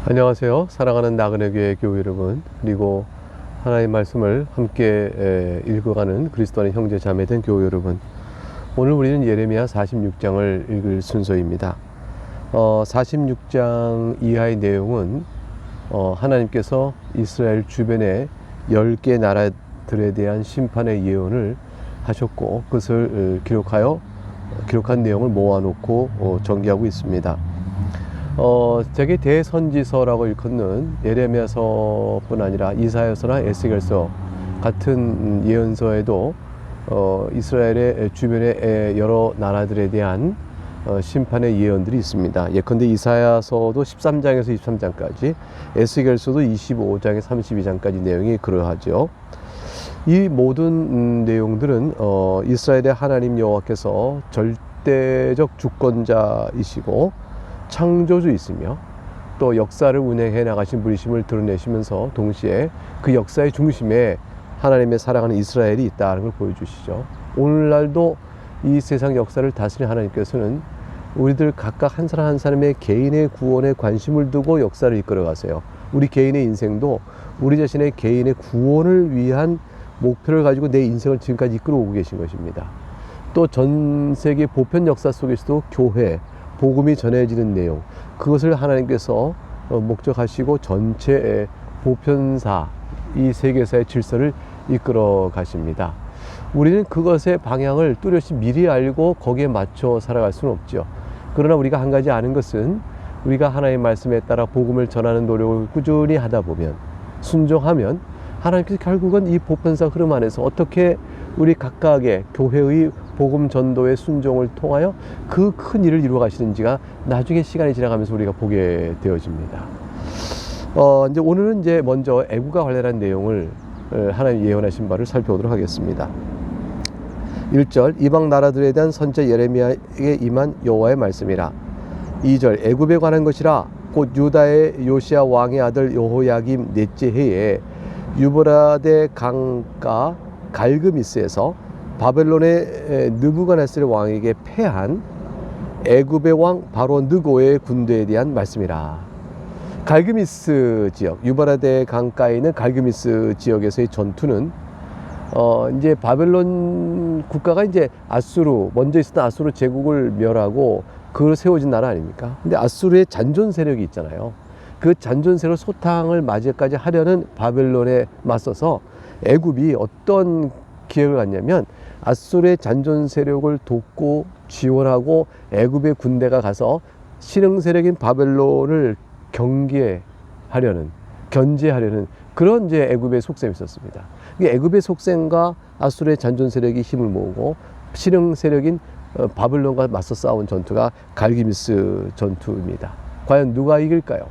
안녕하세요. 사랑하는 나그네 교회 교회 여러분, 그리고 하나님의 말씀을 함께 읽어가는 그리스도 안의 형제 자매된 교회 여러분, 오늘 우리는 예레미야 46장을 읽을 순서입니다. 46장 이하의 내용은 하나님께서 이스라엘 주변의 10개 나라들에 대한 심판의 예언을 하셨고, 그것을 기록한 내용을 모아놓고 전개하고 있습니다. 되게 대선지서라고 일컫는 예레미야서뿐 아니라 이사야서나 에스겔서 같은 예언서에도 이스라엘의 주변의 여러 나라들에 대한 심판의 예언들이 있습니다. 예컨대 이사야서도 13장에서 23장까지, 에스겔서도 25장에서 32장까지 내용이 그러하죠. 이 모든 내용들은 이스라엘의 하나님 여호와께서 절대적 주권자이시고 창조주이시며 또 역사를 운행해 나가신 분이심을 드러내시면서 동시에 그 역사의 중심에 하나님의 사랑하는 이스라엘이 있다는 걸 보여주시죠. 오늘날도 이 세상 역사를 다스리는 하나님께서는 우리들 각각 한 사람 한 사람의 개인의 구원에 관심을 두고 역사를 이끌어 가세요. 우리 개인의 인생도 우리 자신의 개인의 구원을 위한 목표를 가지고 내 인생을 지금까지 이끌어 오고 계신 것입니다. 또 전 세계 보편 역사 속에서도 교회, 복음이 전해지는 내용, 그것을 하나님께서 목적하시고 전체 보편사, 이 세계사의 질서를 이끌어 가십니다. 우리는 그것의 방향을 뚜렷이 미리 알고 거기에 맞춰 살아갈 수는 없죠. 그러나 우리가 한 가지 아는 것은, 우리가 하나님의 말씀에 따라 복음을 전하는 노력을 꾸준히 하다 보면, 순종하면 하나님께서 결국은 이 보편사 흐름 안에서 어떻게 우리 각각의 교회의 복음 전도의 순종을 통하여 그 큰 일을 이루어 가시는지가 나중에 시간이 지나가면서 우리가 보게 되어집니다. 이제 오늘은 먼저 애국과 관련한 내용을 하나님 예언하신 바를 살펴보도록 하겠습니다. 1절, 이방 나라들에 대한 선지 예레미야에게 임한 여호와의 말씀이라. 2절, 애굽에 관한 것이라. 곧 유다의 요시야 왕의 아들 여호야김 넷째 해에 유브라데 강가 갈그미스에서 바벨론의 느부갓네살 왕에게 패한 애굽의 왕 바로 느고의 군대에 대한 말씀이라. 갈그미스 지역, 유브라데 강가에 있는 갈그미스 지역에서의 전투는 이제 바벨론 국가가 이제 먼저 있었던 아수르 제국을 멸하고 그걸 세워진 나라 아닙니까? 근데 아수르의 잔존 세력이 있잖아요. 그 잔존 세력 소탕을 맞이까지 하려는 바벨론에 맞서서 애굽이 어떤 기획을 갖냐면, 아수르의 잔존 세력을 돕고 지원하고 애굽의 군대가 가서 신흥 세력인 바벨론을 견제하려는 그런 애굽의 속셈이 있었습니다. 애굽의 속셈과 아수르의 잔존 세력이 힘을 모으고 신흥 세력인 바벨론과 맞서 싸운 전투가 갈기미스 전투입니다. 과연 누가 이길까요?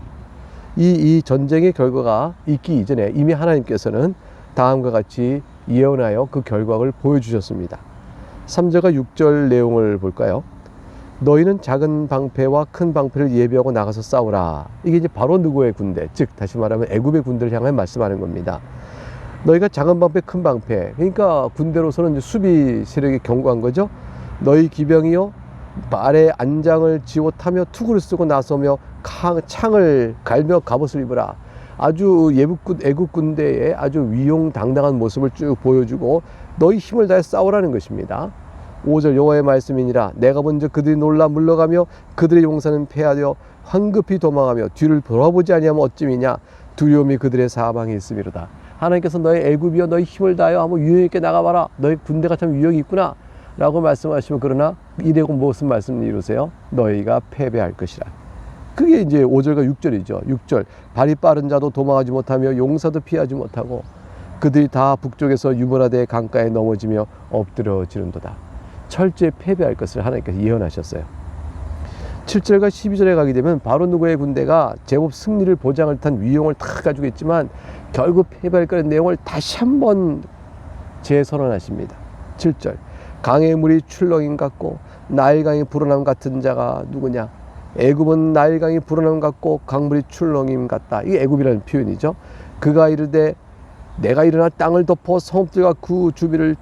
이 전쟁의 결과가 있기 이전에 이미 하나님께서는 다음과 같이 예언하여 그 결과를 보여주셨습니다. 3절과 6절 내용을 볼까요? 너희는 작은 방패와 큰 방패를 예비하고 나가서 싸우라. 이게 이제 바로 느고의 군대, 즉 다시 말하면 애굽의 군대를 향해 말씀하는 겁니다. 너희가 작은 방패, 큰 방패, 그러니까 군대로서는 이제 수비 세력이 견고한 거죠. 너희 기병이요, 발에 안장을 지워 타며 투구를 쓰고 나서며 창을 갈며 갑옷을 입으라. 아주 애굽 군대의 아주 위용당당한 모습을 쭉 보여주고 너희 힘을 다해 싸우라는 것입니다. 5절, 여호와의 말씀이니라. 내가 먼저 그들이 놀라 물러가며 그들의 용사는 패하여 황급히 도망하며 뒤를 돌아보지 아니하면 어찌미냐. 두려움이 그들의 사방에 있음이로다. 하나님께서 너희 애굽이여, 너희 힘을 다하여 한번 유형 있게 나가봐라. 너희 군대가 참 유형이 있구나 라고 말씀하시면, 그러나 이래고 무슨 말씀을 이루세요? 너희가 패배할 것이라. 그게 이제 5절과 6절이죠. 6절, 발이 빠른 자도 도망하지 못하며 용사도 피하지 못하고 그들이 다 북쪽에서 유브라데 강가에 넘어지며 엎드러지는도다. 철저히 패배할 것을 하나님께서 예언하셨어요. 7절과 12절에 가게 되면 바로 누구의 군대가 제법 승리를 보장할 듯한 위용을 다 가지고 있지만 결국 패배할 거라는 내용을 다시 한번 재선언하십니다. 7절, 강의 물이 출렁임 같고 나일강이 불어남 같은 자가 누구냐. 애굽은 나일강이 불어남 같고 강물이 출렁임 같다. 이게 애굽이라는 표현이죠. 그가 이르되 내가 일어나 땅을 덮어 성읍들과 그 주비를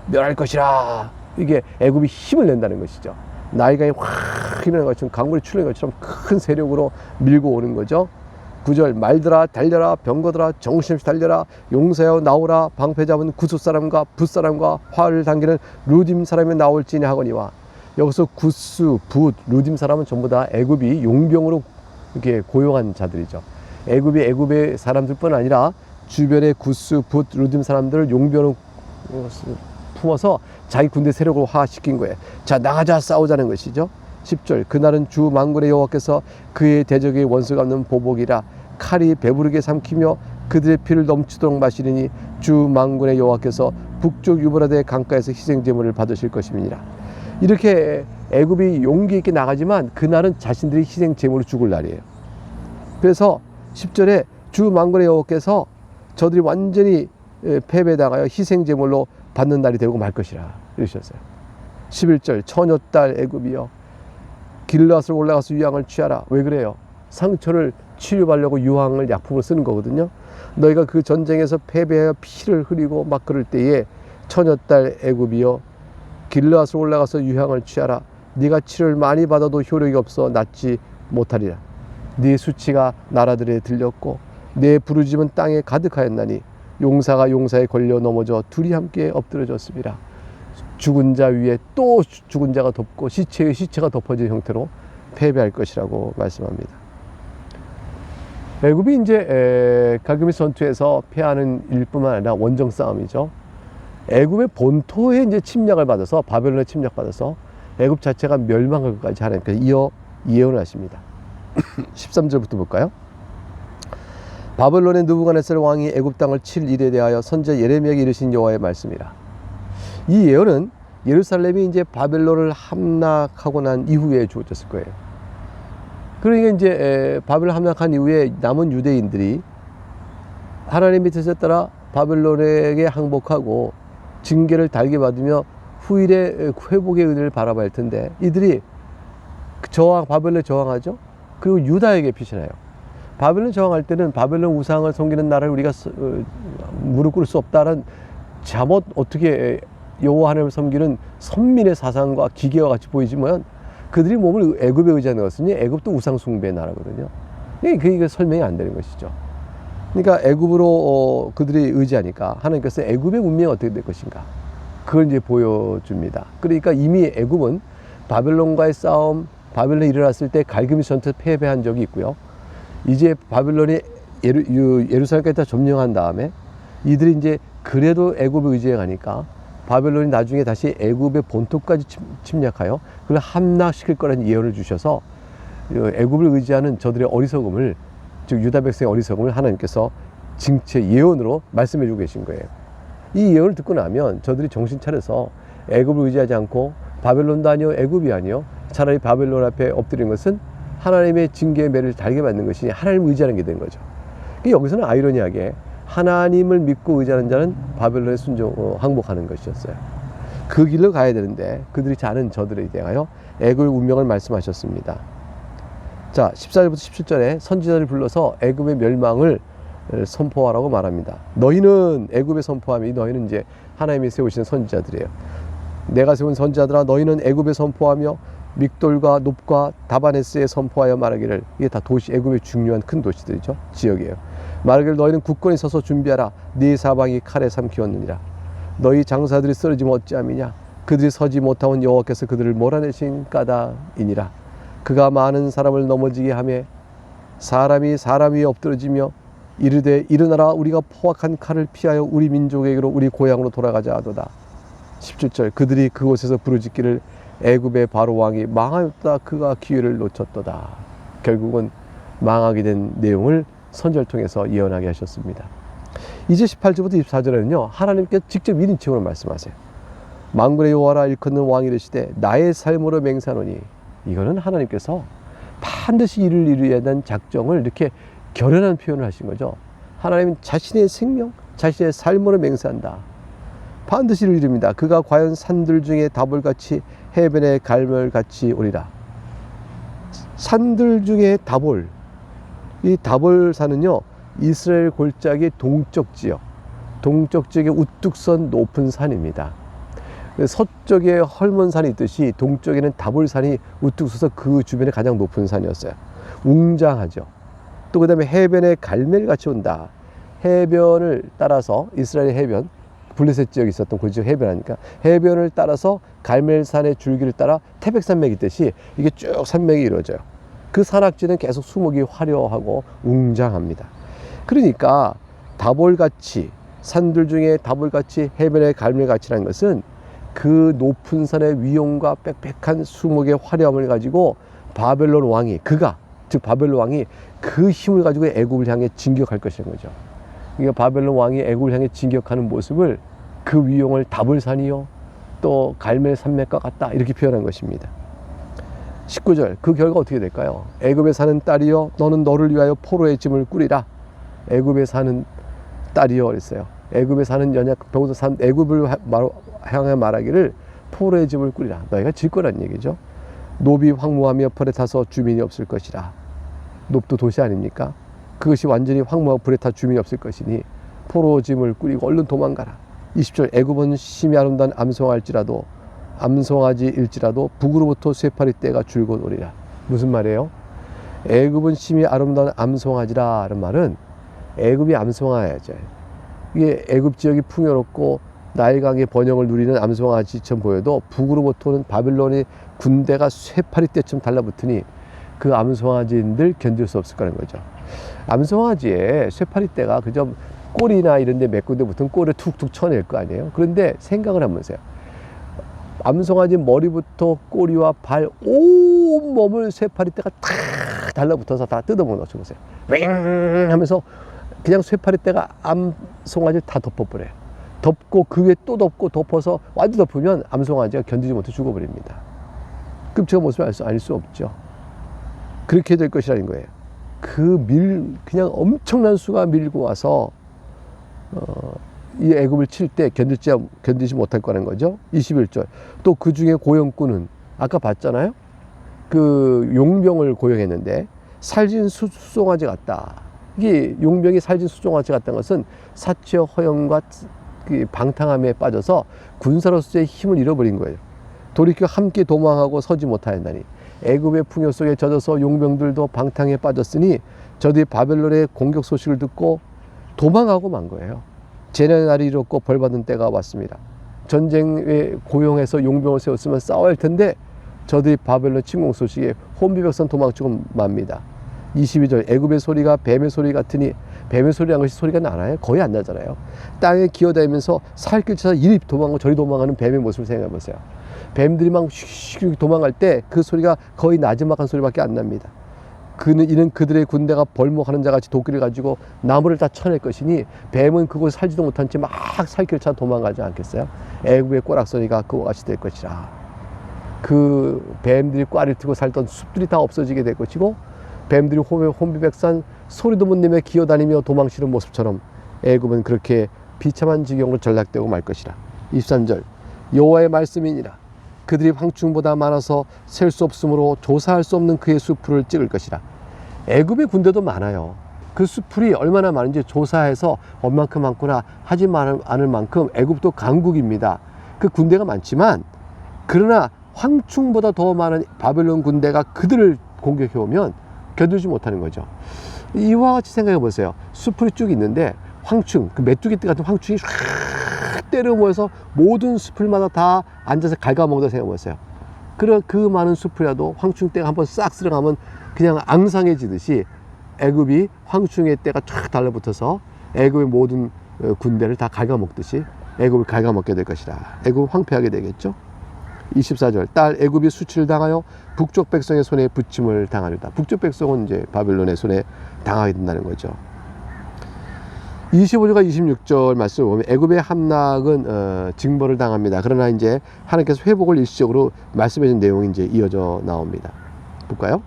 멸할 것이라. 이게 애굽이 힘을 낸다는 것이죠. 나일강이 확 일어난 것처럼 강물이 출렁이는 것처럼 큰 세력으로 밀고 오는 거죠. 9절 말들아 달려라 병거들아 정신없이 달려라 용사여 나오라 방패 잡은 구스 사람과 붓 사람과 활을 당기는 루딤 사람이 나올지니 하거니와. 여기서 구스, 붓, 루딤 사람은 전부 다 애굽이 용병으로 이렇게 고용한 자들이죠. 애굽이 애굽의 사람들뿐 아니라 주변의 구스, 붓, 루딤 사람들을 용병으로 품어서 자기 군대 세력으로 화시킨 거예요. 자 나가자 싸우자는 것이죠. 10절 그날은 주 만군의 여호와께서 그의 대적의 원수 갚는 보복이라 칼이 배부르게 삼키며 그들의 피를 넘치도록 마시리니 주 만군의 여호와께서 북쪽 유브라데 강가에서 희생 제물을 받으실 것임이니라. 이렇게 애굽이 용기 있게 나가지만 그날은 자신들이 희생 제물로 죽을 날이에요. 그래서 10절에 주 만군의 여호와께서 저들이 완전히 패배당하여 희생 제물로 받는 날이 되고 말 것이라 이러셨어요. 11절 처녀딸 애굽이여 길르앗으로 올라가서 유황을 취하라. 왜 그래요? 상처를 치료하려고 유황을 약품으로 쓰는 거거든요. 너희가 그 전쟁에서 패배하여 피를 흐리고 막 그럴 때에 처녀딸 애굽이여 길르앗으로 올라가서 유황을 취하라. 네가 치료를 많이 받아도 효력이 없어 낫지 못하리라. 네 수치가 나라들에 들렸고 네 부르짖음은 땅에 가득하였나니 용사가 용사에 걸려 넘어져 둘이 함께 엎드러졌습니다. 죽은 자 위에 또 죽은 자가 덮고 시체의 시체가 덮어진 형태로 패배할 것이라고 말씀합니다. 애굽이 이제 갈그미스 전투에서 패하는 일뿐만 아니라 원정 싸움이죠. 애굽의 본토에 이제 침략을 받아서 바벨론에 침략받아서 애굽 자체가 멸망할 것까지 하나님께서 예언을 하십니다. 13절부터 볼까요? 바벨론의 느부갓네살 왕이 애굽 땅을 칠 일에 대하여 선지자 예레미야에게 이르신 여호와의 말씀이라. 이 예언은 예루살렘이 이제 바벨론을 함락하고 난 이후에 주어졌을 거예요. 그러니까 이제 바벨론 함락한 이후에 남은 유대인들이 하나님의 뜻에 따라 바벨론에게 항복하고 징계를 달게 받으며 후일의 회복의 은혜를 바라봐야 할 텐데 이들이 바벨론에 저항하죠. 그리고 유다에게 피신해요. 바벨론 저항할 때는 바벨론 우상을 섬기는 나라를 우리가 무릎 꿇을 수 없다는 잠옷 어떻게 여호와 하나님을 섬기는 선민의 사상과 기계와 같이 보이지만 그들이 몸을 애굽에 의지하는 것은 애굽도 우상 숭배의 나라거든요. 그게 설명이 안 되는 것이죠. 그러니까 애굽으로 그들이 의지하니까 하나님께서 애굽의 운명이 어떻게 될 것인가 그걸 이제 보여줍니다. 그러니까 이미 애굽은 바벨론과의 싸움, 바벨론이 일어났을 때 갈그미스 전투에 패배한 적이 있고요. 이제 바벨론이 예루살렘까지 다 점령한 다음에 이들이 이제 그래도 애굽을 의지해 가니까 바벨론이 나중에 다시 애굽의 본토까지 침략하여 그걸 함락시킬 거라는 예언을 주셔서 애굽을 의지하는 저들의 어리석음을, 즉 유다 백성의 어리석음을 하나님께서 징체 예언으로 말씀해 주고 계신 거예요. 이 예언을 듣고 나면 저들이 정신 차려서 애굽을 의지하지 않고 바벨론도 아니요 애굽이 아니요 차라리 바벨론 앞에 엎드린 것은 하나님의 징계의 매를 달게 받는 것이 하나님을 의지하는 게 된 거죠. 여기서는 아이러니하게 하나님을 믿고 의지하는 자는 바벨론에 항복하는 것이었어요. 그 길로 가야 되는데 그들이 자는 저들에 대하여 애굽의 운명을 말씀하셨습니다. 자, 14절부터 17절에 선지자를 불러서 애굽의 멸망을 선포하라고 말합니다. 너희는 애굽에 선포하며, 너희는 이제 하나님이 세우시는 선지자들이에요. 내가 세운 선지자들아 너희는 애굽에 선포하며 믹돌과 놉과 다바네스에 선포하여 말하기를, 이게 다 도시, 애굽의 중요한 큰 도시들이죠. 지역이에요. 말하기를 너희는 굳건히 서서 준비하라. 네 사방이 칼에 삼키었느니라. 너희 장사들이 쓰러지면 어찌함이냐. 그들이 서지 못하면 여호와께서 그들을 몰아내신 까닭이니라. 그가 많은 사람을 넘어지게 하며 사람이 사람 위에 엎드러지며 이르되 일어나라 우리가 포악한 칼을 피하여 우리 민족에게로 우리 고향으로 돌아가자 하도다. 17절 그들이 그곳에서 부르짖기를 애굽의 바로 왕이 망하였다. 그가 기회를 놓쳤도다. 결국은 망하게 된 내용을 선지자를 통해서 예언하게 하셨습니다. 이제 18절부터 24절에는요 하나님께 직접 1인칭으로 말씀하세요. 만군의 여호와라 일컫는 왕이 이르시되 나의 삶으로 맹세하노니, 이거는 하나님께서 반드시 이를 이루어야 하는 작정을 이렇게 결연한 표현을 하신 거죠. 하나님은 자신의 생명, 자신의 삶으로 맹세한다. 반드시 이를 이룹니다. 그가 과연 산들 중에 다볼같이 해변의 갈멜같이 오리라. 산들 중에 다볼, 이 다볼산은요 이스라엘 골짜기 동쪽 지역, 동쪽 지역의 우뚝 선 높은 산입니다. 서쪽에 헐몬산이 있듯이 동쪽에는 다볼산이 우뚝 서서 그 주변에 가장 높은 산이었어요. 웅장하죠. 또 그 다음에 해변에 갈멜같이 온다. 해변을 따라서 이스라엘 해변, 블레셋 지역에 있었던 그 지역 해변 하니까 해변을 따라서 갈멜산의 줄기를 따라 태백산맥이 있듯이 이게 쭉 산맥이 이루어져요. 그 산악지는 계속 수목이 화려하고 웅장합니다. 그러니까 다볼같이, 산들 중에 다볼같이 해변의 갈멜같이라는 것은 그 높은 산의 위용과 빽빽한 수목의 화려함을 가지고 바벨론 왕이, 즉 바벨론 왕이 그 힘을 가지고 애굽을 향해 진격할 것이라는 거죠. 그러니까 바벨론 왕이 애굽을 향해 진격하는 모습을 그 위용을 다볼산이요 또 갈멜 산맥과 같다 이렇게 표현한 것입니다. 19절, 그 결과 어떻게 될까요? 애굽에 사는 딸이여 너는 너를 위하여 포로의 짐을 꾸리라. 애굽에 사는 딸이여 그랬어요. 애굽에 사는 연약 병도 산 애굽을 향해 말하기를 포로의 짐을 꾸리라. 너희가 질 거란 얘기죠. 놉이 황무하며 불에 타서 주민이 없을 것이라. 놉도 도시 아닙니까? 그것이 완전히 황무하고 불에 타 주민이 없을 것이니 포로 짐을 꾸리고 얼른 도망가라. 20절, 애굽은 심히 아름다운 암송아지일지라도 북으로부터 쇠파리 떼가 줄곧 오리라. 무슨 말이에요? 애굽은 심히 아름다운 암송아지라는 말은 애굽이 암송아야죠. 이게 애굽 지역이 풍요롭고 나일강의 번영을 누리는 암송아지처럼 보여도 북으로부터는 바빌론의 군대가 쇠파리 떼처럼 달라붙으니 그 암송아지인들 견딜 수 없을 거라는 거죠. 암송아지에 쇠파리 떼가 그저 꼬리나 이런 데 몇 군데 붙은 꼬리를 툭툭 쳐낼 거 아니에요. 그런데 생각을 한번 해보세요. 암송아지 머리부터 꼬리와 발 온몸을 쇠파리 떼가 탁 달라붙어서 다 뜯어먹는 거 보세요. 윙 하면서 그냥 쇠파리 떼가 암송아지를 다 덮어버려요. 덮고 그 위에 또 덮고 덮어서 완전 덮으면 암송아지가 견디지 못해 죽어버립니다. 끔찍한 모습을 알 수 없죠. 그렇게 될 것이라는 거예요. 그냥 엄청난 수가 밀고 와서 이 애굽을 칠 때 견디지 못할 거라는 거죠. 21절. 또 그 중에 고용꾼은 아까 봤잖아요. 그 용병을 고용했는데 살진 수송아지 같다. 이게 용병이 살진 수송아지 같다는 것은 사치와 허영과 그 방탕함에 빠져서 군사로서의 힘을 잃어버린 거예요. 돌이켜 함께 도망하고 서지 못하였나니 애굽의 풍요 속에 젖어서 용병들도 방탕에 빠졌으니 저들이 바벨론의 공격 소식을 듣고 도망하고 만 거예요. 재난의 날이 이렇고 벌받은 때가 왔습니다. 전쟁에 고용해서 용병을 세웠으면 싸워야 할 텐데 저들이 바벨론 침공 소식에 혼비백산 도망치고 맙니다. 22절, 애굽의 소리가 뱀의 소리 같으니 뱀의 소리라는 것이 소리가 나나요? 거의 안 나잖아요. 땅에 기어다니면서 살길 찾아 이리 도망하고 저리 도망가는 뱀의 모습을 생각해 보세요. 뱀들이 막 슉슉 도망갈 때 그 소리가 거의 나지막한 소리밖에 안 납니다. 이는 그들의 군대가 벌목하는 자같이 도끼를 가지고 나무를 다 쳐낼 것이니 뱀은 그곳에 살지도 못한 채 막 살길 찾아 도망가지 않겠어요? 애굽의 꼬락서니가 그와 같이 될 것이라. 그 뱀들이 꽈를 트고 살던 숲들이 다 없어지게 될 것이고 뱀들이 혼비백산 소리도 못 내며 기어다니며 도망치는 모습처럼 애굽은 그렇게 비참한 지경으로 전락되고 말 것이라. 23절, 여호와의 말씀이니라. 그들이 황충보다 많아서 셀 수 없으므로 조사할 수 없는 그의 수풀을 찍을 것이라. 애굽의 군대도 많아요. 그 수풀이 얼마나 많은지 조사해서 얼만큼 많구나 하지 않을 만큼 애굽도 강국입니다. 그 군대가 많지만 그러나 황충보다 더 많은 바벨론 군대가 그들을 공격해 오면 견디지 못하는 거죠. 이와 같이 생각해 보세요. 수풀이 쭉 있는데 황충, 그 메뚜기 같은 황충이 쫙 때려 모여서 모든 수풀마다 다 앉아서 갉아먹는다 생각해 보세요. 그 많은 수풀이라도 황충 떼가 한번 싹 쓸어가면 그냥 앙상해지듯이 애굽이 황충의 떼가 쫙 달라붙어서 애굽의 모든 군대를 다 갉아먹듯이 애굽을 갉아먹게 될 것이라. 애굽을 황폐하게 되겠죠. 24절, 딸 애굽이 수치를 당하여 북쪽 백성의 손에 부침을 당하리다. 북쪽 백성은 이제 바벨론의 손에 당하게 된다는 거죠. 25절과 26절 말씀을 보면 애굽의 함락은 징벌을 당합니다. 그러나 이제 하나님께서 회복을 일시적으로 말씀해 준 내용이 이제 이어져 나옵니다. 볼까요?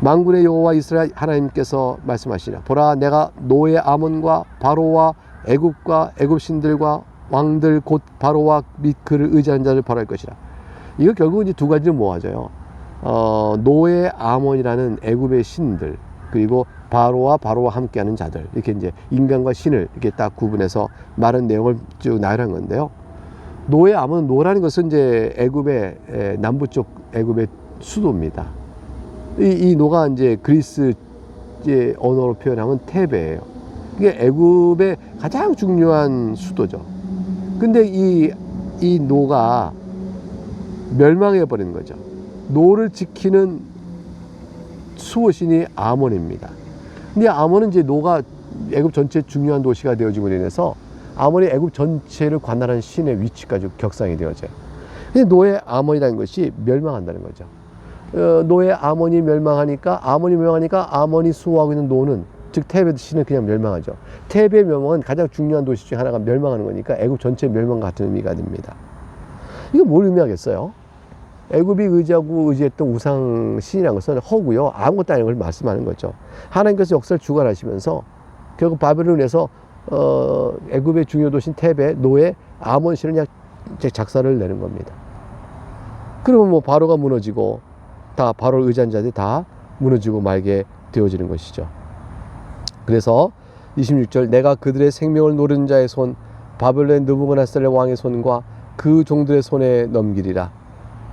만군의 여호와 이스라엘 하나님께서 말씀하시라. 보라, 내가 노의 아몬과 바로와 애굽과 애굽 신들과 왕들 곧 바로와 및 그를 의지하는 자를 벌할 것이라. 이거 결국 이제 두 가지를 모아져요. 노의 아몬이라는 애굽의 신들, 그리고 바로와 함께하는 자들, 이렇게 이제 인간과 신을 이렇게 딱 구분해서 말한 내용을 쭉 나열한 건데요. 노의 아몬, 노라는 것은 이제 애굽의 남부 쪽 애굽의 수도입니다. 이 노가 이제 그리스 이제 언어로 표현하면 테베예요. 이게 애굽의 가장 중요한 수도죠. 근데 이 노가 멸망해 버리는 거죠. 노를 지키는 수호신이 아몬입니다. 근데 아몬은 이제 노가 애굽 전체 중요한 도시가 되어지고 인해서 아몬이 애굽 전체를 관할하는 신의 위치까지 격상이 되어져요. 근데 노의 아몬이라는 것이 멸망한다는 거죠. 노의 아몬이 멸망하니까 아몬이 수호하고 있는 노는, 즉 테베 신은 그냥 멸망하죠. 테베의 멸망은 가장 중요한 도시 중 하나가 멸망하는 거니까 애굽 전체 멸망 같은 의미가 됩니다. 이거 뭘 의미하겠어요? 애굽이 의지했던 우상 신이라는 것은 허구요, 아무것도 아닌 걸 말씀하는 거죠. 하나님께서 역사를 주관하시면서 결국 바벨론에서 애굽의 중요 도시인 테베, 노에 아몬 신을 그냥 작사를 내는 겁니다. 그러면 뭐 바로가 무너지고 다 바로를 의지한 자들이 다 무너지고 말게 되어지는 것이죠. 그래서 26절, 내가 그들의 생명을 노리는 자의 손, 바벨론의 느부갓네살 왕의 손과 그 종들의 손에 넘기리라.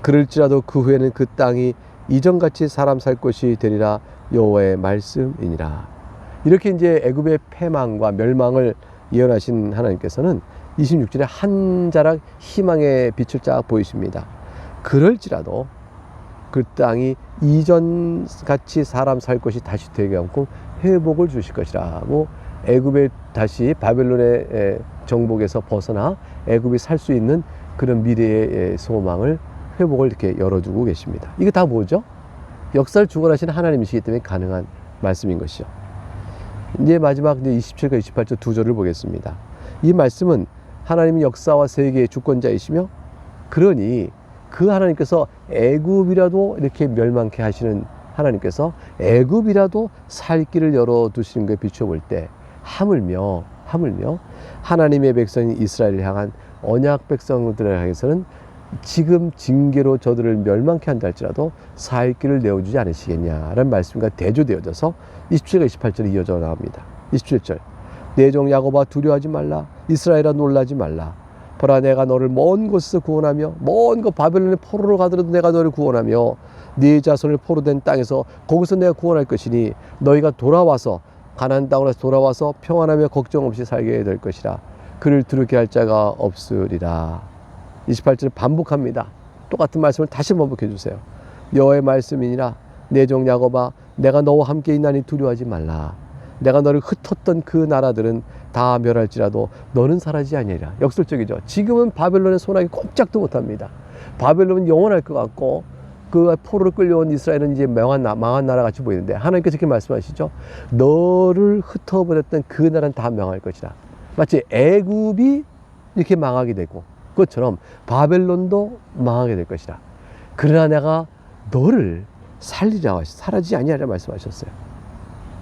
그럴지라도 그 후에는 그 땅이 이전같이 사람 살 곳이 되리라. 여호와의 말씀이니라. 이렇게 이제 애굽의 패망과 멸망을 예언하신 하나님께서는 26절에 한 자락 희망의 빛을 쫙 보이십니다. 그럴지라도 그 땅이 이전같이 사람 살 것이 다시 되게 하고 회복을 주실 것이라고, 애굽의 다시 바벨론의 정복에서 벗어나 애굽이 살 수 있는 그런 미래의 소망을, 회복을 이렇게 열어주고 계십니다. 이게 다 뭐죠? 역사를 주관하시는 하나님이시기 때문에 가능한 말씀인 것이죠. 이제 마지막 이제 27과 28절 두 절을 보겠습니다. 이 말씀은 하나님이 역사와 세계의 주권자이시며, 그러니 그 하나님께서 애굽이라도 이렇게 멸망케 하시는 하나님께서 애굽이라도 살 길을 열어두시는 것에 비춰볼 때 하물며 하나님의 백성인 이스라엘을 향한 언약 백성들을 향해서는 지금 징계로 저들을 멸망케 한다 할지라도 살 길을 내어주지 않으시겠냐라는 말씀과 대조되어져서 27과 28절이 이어져 나옵니다. 27절, 내 종 야곱아 두려워하지 말라, 이스라엘아 놀라지 말라. 보라, 내가 너를 먼 곳에서 구원하며, 먼 곳 바벨론의 포로로 가더라도 내가 너를 구원하며, 네 자손을 포로된 땅에서 거기서 내가 구원할 것이니 너희가 돌아와서 가나안 땅으로 돌아와서 평안하며 걱정 없이 살게 될 것이라. 그를 두렵게 할 자가 없으리라. 28절 반복합니다. 똑같은 말씀을 다시 반복해 주세요. 여호와의 말씀이니라. 내 종 야곱아, 내가 너와 함께 있나니 두려워하지 말라. 내가 너를 흩었던 그 나라들은 다 멸할지라도 너는 사라지지 아니하리라. 역설적이죠. 지금은 바벨론의 손아귀 꼼짝도 못합니다. 바벨론은 영원할 것 같고 그 포로로 끌려온 이스라엘은 이제 망한 나라 같이 보이는데, 하나님께서 이렇게 말씀하시죠. 너를 흩어버렸던 그 나라는 다 망할 것이다. 마치 애굽이 이렇게 망하게 되고 그것처럼 바벨론도 망하게 될 것이다. 그러나 내가 너를 살리라, 사라지지 아니하리라 말씀하셨어요.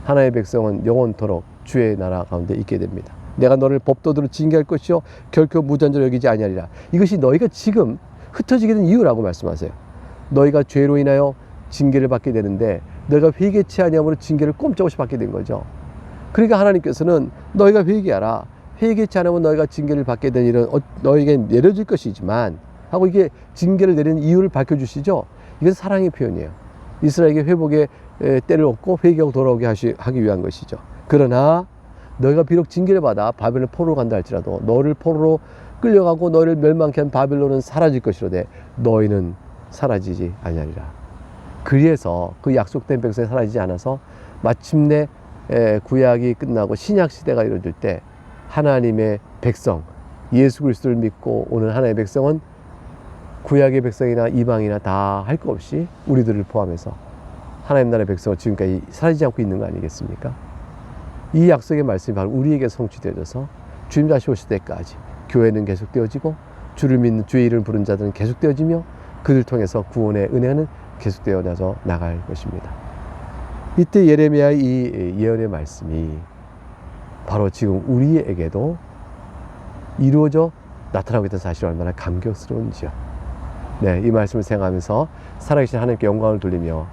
하나님의 백성은 영원토록 주의 나라 가운데 있게 됩니다. 내가 너를 법도대로 징계할 것이요 결코 무잔대로 여기지 아니하리라. 이것이 너희가 지금 흩어지게 된 이유라고 말씀하세요. 너희가 죄로 인하여 징계를 받게 되는데 너희가 회개치 아니함으로 징계를 꼼짝없이 받게 된 거죠. 그러니까 하나님께서는 너희가 회개하라, 회개치 않으면 너희가 징계를 받게 된 일은 너희에게 내려질 것이지만 하고, 이게 징계를 내리는 이유를 밝혀주시죠. 이건 사랑의 표현이에요. 이스라엘에게 회복의 때를 얻고 회개하고 돌아오게 하기 위한 것이죠. 그러나 너희가 비록 징계를 받아 바벨론 포로로 간다 할지라도 너를 포로로 끌려가고 너희를 멸망케 한 바벨론은 사라질 것이로되 너희는 사라지지 아니하리라. 그래서 그 약속된 백성이 사라지지 않아서 마침내 구약이 끝나고 신약 시대가 이루어질 때 하나님의 백성 예수 그리스도를 믿고 오는 하나님의 백성은 구약의 백성이나 이방이나 다 할 것 없이 우리들을 포함해서 하나님 나라의 백성은 지금까지 사라지지 않고 있는 거 아니겠습니까? 이 약속의 말씀이 바로 우리에게 성취되어져서 주님 다시 오실 때까지 교회는 계속되어지고 주를 믿는 주의 이름을 부른 자들은 계속되어지며 그들 통해서 구원의 은혜는 계속되어져 나갈 것입니다. 이때 예레미야의 이 예언의 말씀이 바로 지금 우리에게도 이루어져 나타나고 있다는 사실이 얼마나 감격스러운지요. 네, 이 말씀을 생각하면서 살아계신 하나님께 영광을 돌리며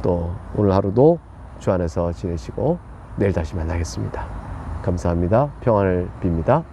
또 오늘 하루도 주 안에서 지내시고 내일 다시 만나겠습니다. 감사합니다. 평안을 빕니다.